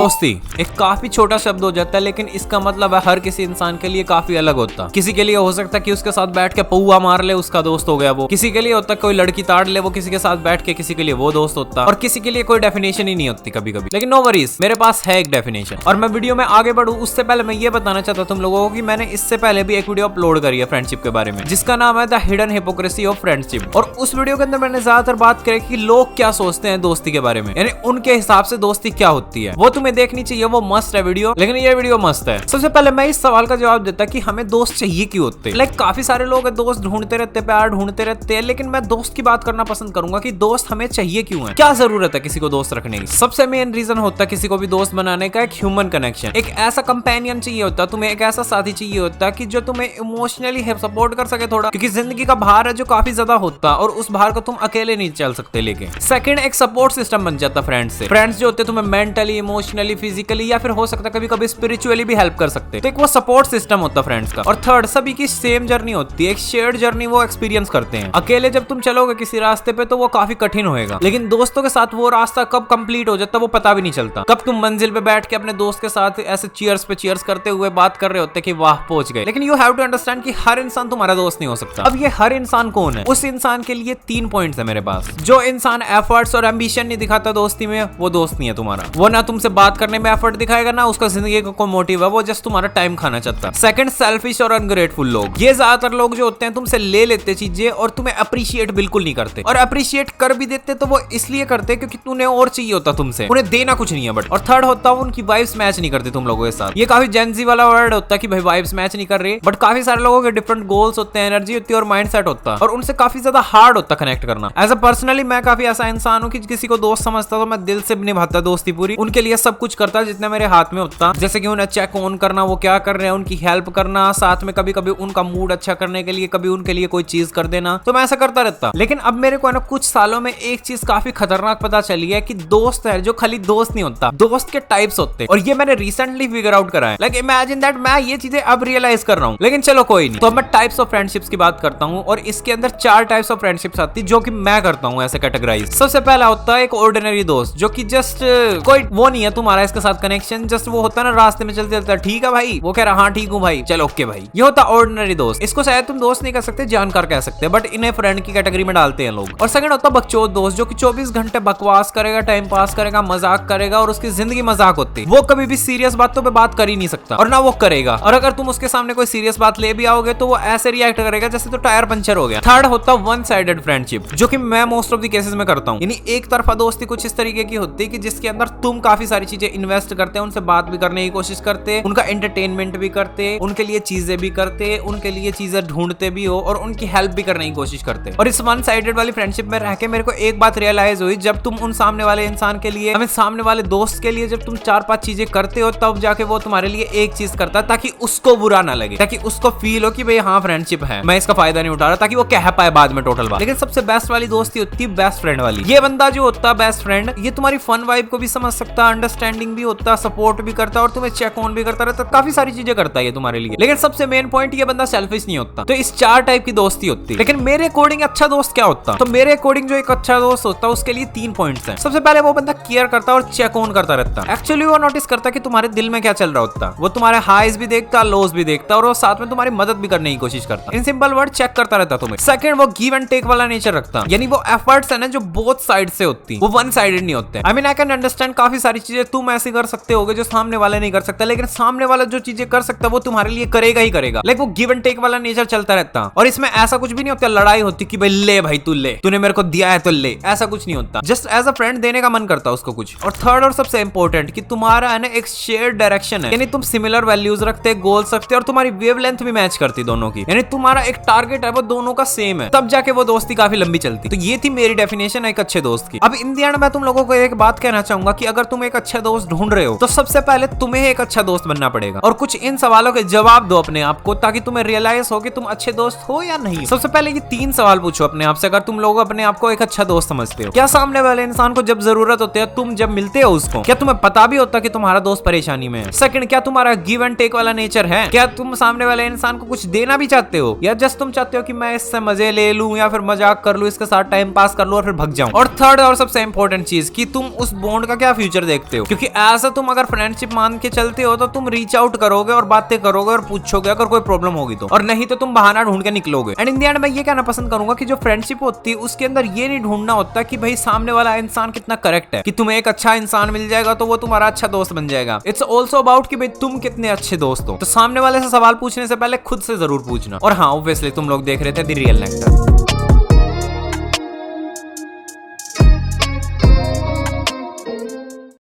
दोस्ती एक काफी छोटा शब्द हो जाता है, लेकिन इसका मतलब है हर किसी इंसान के लिए काफी अलग होता है। किसी के लिए हो सकता है कि उसके साथ बैठ के पौआ मार ले, उसका दोस्त हो गया वो। किसी के लिए होता है कोई लड़की ताड़ ले, वो किसी के साथ बैठ के किसी के लिए वो दोस्त होता है। और किसी के लिए कोई डेफिनेशन ही नहीं होती कभी कभी। लेकिन नो वरीज, मेरे पास है एक डेफिनेशन। और मैं वीडियो में आगे बढ़ूं उससे पहले मैं ये बताना चाहता तुम लोगों को कि मैंने इससे पहले भी एक वीडियो अपलोड करी है फ्रेंडशिप के बारे में, जिसका नाम है the hidden hypocrisy of friendship. और उस वीडियो के अंदर मैंने ज्यादातर बात करी कि लोग क्या सोचते हैं दोस्ती के बारे में, यानी उनके हिसाब से दोस्ती क्या होती है। वो तुम्हें देखनी चाहिए, वो मस्त है वीडियो। लेकिन ये वीडियो मस्त है। सबसे पहले मैं इस सवाल का जवाब देता कि हमें दोस्त चाहिए क्यों होते हैं। काफी सारे लोग दोस्त ढूंढते रहते, प्यार ढूंढते रहते हैं, लेकिन मैं दोस्त की बात करना पसंद करूंगा कि दोस्त हमें चाहिए क्यों है, क्या जरूरत है किसी को दोस्त रखने की। सबसे मेन रीजन होता है किसी को भी दोस्त बनाने का एक ह्यूमन कनेक्शन। एक ऐसा कंपेनियन चाहिए होता, तुम्हें एक ऐसा साथी चाहिए होता कि जो तुम्हें इमोशनली सपोर्ट कर सके थोड़ा, क्योंकि जिंदगी का भार है जो काफी ज्यादा होता और उस भार को तुम अकेले नहीं चल सकते। लेकिन सेकंड, एक सपोर्ट सिस्टम बन जाता फ्रेंड्स से। फ्रेंड्स जो होते तुम्हें मेंटली, इमोशनली, फिजिकली या फिर हो सकता है कभी कभी स्पिरिचुअली भी हेल्प कर सकते हैं। तो एक वो सपोर्ट सिस्टम होता फ्रेंड्स का। और थर्ड, सभी की सेम जर्नी होती है, एक शेयर्ड जर्नी वो एक्सपीरियंस करते हैं। अकेले जब तुम चलोगे किसी रास्ते पे तो वो काफी कठिन होएगा, लेकिन दोस्तों के साथ वो रास्ता कब कंप्लीट हो जाता है वो पता भी नहीं चलता। कब तुम मंजिल पे बैठ के अपने दोस्त के साथ ऐसे चीयर्स पे चीयर्स करते हुए बात कर रहे होते कि वाह पहुंच गए। लेकिन यू हैव टू अंडरस्टैंड कि हर इंसान तुम्हारा दोस्त नहीं हो सकता। अब ये हर इंसान कौन है? उस इंसान के लिए 3 पॉइंट्स है मेरे पास। जो इंसान एफर्ट्स और एम्बिशन नहीं दिखाता दोस्ती में, वो दोस्त नहीं है तुम्हारा। वो ना तुमसे बात करने में एफर्ट दिखाएगा, ना उसका जिंदगी का कोई मोटिव है, वो जस्ट तुम्हारा टाइम खाना चाहता है। सेकंड, सेल्फिश और अनग्रेटफुल लोग। ये ज्यादातर लोग जो होते हैं तुमसे ले लेते चीजें और तुम्हें अप्रिशिएट बिल्कुल नहीं करते, और अप्रिशिएट कर भी देते तो वो इसलिए करते क्योंकि उन्हें और चाहिए होता तुमसे, उन्हें देना कुछ नहीं है बट। और थर्ड होता है उनकी वाइब्स मैच नहीं करती तुम लोगों के साथ। ये काफी जेंजी वाला वर्ड होता है कि भाई वाइब्स मैच नहीं कर रही, बट काफी सारे लोगों के डिफरेंट गोल्स होते हैं, एनर्जी होती है और माइंडसेट होता है, और उनसे काफी ज्यादा हार्ड होता है कनेक्ट करना। एज अ पर्सनली मैं काफी ऐसा इंसान हूँ कि किसी को दोस्त समझता तो मैं दिल से निभाता दोस्ती पूरी, उनके लिए सब कुछ करता जितना मेरे हाथ में होता। जैसे कि उन्हें चेक ऑन करना, वो क्या कर रहे हैं, उनकी हेल्प करना, साथ में कभी कभी उनका मूड अच्छा करने के लिए कभी उनके लिए कोई चीज कर देना, तो मैं ऐसा करता रहता। लेकिन अब मेरे को है ना कुछ सालों में एक चीज काफी खतरनाक पता चली है कि दोस्त है जो खाली दोस्त नहीं होता, दोस्त के टाइप्स होते हैं। और ये मैंने रिसेंटली फिगर आउट करा है। लाइक इमेजिन दैट मैं ये चीजें अब रियलाइज कर रहा हूँ। लेकिन चलो कोई नहीं, तो मैं टाइप्स ऑफ फ्रेंडशिप्स की बात करता हूँ, और इसके अंदर 4 टाइप्स ऑफ फ्रेंडशिप्स आती है जो कि मैं करता हूँ ऐसे कैटेगराइज। सबसे पहला होता है एक ऑर्डिनरी दोस्त, जो कि जस्ट कोई वो नहीं है तुम्हारा इसके साथ कनेक्शन, जस्ट वो होता है ना रास्ते में चलते चलते ठीक है भाई, वो कह रहा हाँ ठीक हूँ भाई, चलो ओके भाई। ये होता ऑर्डिनरी दोस्त। इसको शायद तुम दोस्त नहीं कह सकते, जानकार कह सकते, बट इन्हें फ्रेंड की कैटेगरी में डालते हैं लोग। और सेकंड होता बकचोद दोस्त, जो कि 24 घंटे बकवास करेगा, टाइम पास करेगा, मजाक करेगा, और उसकी जिंदगी मजाक होती है। वो कभी भी सीरियस बातों पे बात कर ही नहीं सकता, और ना वो करेगा। और अगर तुम उसके सामने कोई सीरियस बात ले भी आओगे तो वो ऐसे रिएक्ट करेगा जैसे तो टायर पंचर हो गया। थर्ड होता वन साइडेड फ्रेंडशिप, जो कि मैं मोस्ट ऑफ द केसेस में करता हूँ। यानी एक तरफा दोस्ती कुछ इस तरीके की होती है कि जिसके अंदर तुम काफी सारी चीजें इन्वेस्ट करते हैं, उनसे बात भी करने की कोशिश करते हैं, उनका एंटरटेनमेंट भी करते, उनके लिए चीजें भी करते, उनके लिए चीजें ढूंढते भी हो, और उनकी हेल्प भी करने की कोशिश करते। और इस वन साइडेड वाली फ्रेंडशिप में रह के मेरे को एक बात रियलाइज हुई, जब तुम उन सामने वाले इंसान के लिए, हमें सामने वाले दोस्त के लिए जब तुम 4-5 चीजें करते हो, तब जाके वो तुम्हारे लिए एक चीज करता है, ताकि उसको बुरा ना लगे, ताकि उसको फील हो कि भाई हाँ फ्रेंडशिप है, मैं इसका फायदा नहीं उठा रहा, ताकि वो कह पाए बाद में टोटल बात। लेकिन सबसे बेस्ट वाली दोस्ती होती है बेस्ट फ्रेंड वाली। ये बंदा जो होता है बेस्ट फ्रेंड, ये तुम्हारी फन वाइब को भी समझ सकता, अंडरस्टैंडिंग भी होता, सपोर्ट भी करता, और तुम्हें चेक ऑन भी करता रहता, काफी सारी चीजें करता है तुम्हारे लिए। लेकिन सबसे मेन पॉइंट, ये बंदा सेल्फिश नहीं होता। तो इस 4 टाइप की दोस्ती होती है। लेकिन मेरे अकॉर्डिंग अच्छा दोस्त क्या होता? तो मेरे अकॉर्डिंग जो एक अच्छा दोस्त होता है उसके लिए 3 पॉइंट्स हैं। सबसे पहले वो बंदा केयर करता और चेक ऑन करता रहता। एक्चुअली वो नोटिस करता कि तुम्हारे दिल में क्या चल रहा होता, वो तुम्हारे हाईज भी देखता, लोज भी देखता, और वो साथ में तुम्हारी मदद भी करने की कोशिश करता। इन सिंपल वर्ड, चेक करता रहता तुम्हें। सेकंड, वो गिव एंड टेक वाला नेचर रखता, यानी वो एफर्ट्स है ना जो बोथ साइड से होती, वो वन साइडेड नहीं होते। I mean I can understand काफी सारी चीजें तुम ऐसे कर सकते होगे जो सामने वाले नहीं कर सकता, लेकिन सामने वाला जो चीजें कर सकता है वो तुम्हारे लिए करेगा ही करेगा। लाइक वो गिव एंड टेक वाला नेचर चलता रहता, और इसमें ऐसा कुछ भी नहीं होता लड़ाई होती कि भाई ले भाई तू ले, तूने मेरे को दिया है तो ले, ऐसा कुछ नहीं होता। जस्ट एज अ फ्रेंड देने का मन करता उसको कुछ। और थर्ड और सबसे इंपॉर्टेंट कि तुम्हारा है ना एक शेयर्ड डायरेक्शन है, यानी तुम सिमिलर वैल्यूज रखते, गोल्स रखते, और तुम्हारी वेवलेंथ भी मैच करती दोनों की, यानी तुम्हारा एक टारगेट है वो दोनों का सेम है, तब जाके वो दोस्ती काफी लंबी चलती। तो ये थी मेरी डेफिनेशन एक अच्छे दोस्त की। अब इन द एंड मैं तुम लोगों को एक बात कहना चाहूंगा कि अगर तुम एक अच्छा दोस्त ढूंढ रहे हो तो सबसे पहले तुम्हें एक अच्छा दोस्त बनना पड़ेगा, और कुछ इन सवालों के जवाब दो अपने आप को, ताकि तुम्हें रियलाइज हो कि तुम अच्छे दोस्त हो या नहीं। सबसे पहले ये 3 सवाल पूछो अपने आप से, अगर तुम लोग अपने आप को एक अच्छा दोस्त समझते हो। क्या सामने वाले इंसान को जब जरूरत होती है, तुम जब मिलते हो उसको, क्या तुम्हें पता भी होता कि तुम्हारा दोस्त परेशानी में है? सेकंड, क्या तुम्हारा गिव एंड टेक वाला नेचर है? क्या तुम सामने वाले इंसान को कुछ देना भी चाहते हो, या जस्ट तुम चाहते हो कि मैं इससे मजे ले लूं, या फिर मजाक कर लूं, इसके साथ टाइम पास कर लूं और फिर भग जाऊं? और थर्ड और सबसे इंपॉर्टेंट चीज कि तुम उस बॉन्ड का क्या फ्यूचर देखते हो। क्योंकि ऐसा तुम अगर फ्रेंडशिप मान के चलते हो तो तुम रीच आउट करोगे और बातें करोगे और पूछोगे अगर कोई प्रॉब्लम होगी तो, और नहीं तो तुम बहाना ढूंढ के निकलोगे। एंड इन द एंड मैं ये कहना पसंद करूंगा कि जो फ्रेंडशिप होती है उसके अंदर ये नहीं ढूंढना होता कि भाई सामने वाला इंसान कितना करेक्ट है, कि तुम्हें एक अच्छा इंसान मिल जाएगा तो वो तुम्हारा अच्छा दोस्त बन जाएगा। इट्स ऑल्सो अबाउट कि भाई तुम कितने अच्छे दोस्त हो। तो सामने वाले से सवाल पूछने से पहले खुद से जरूर पूछना। और हाँ, ऑब्वियसली तुम लोग देख रहे थे द रियल नेक्टर।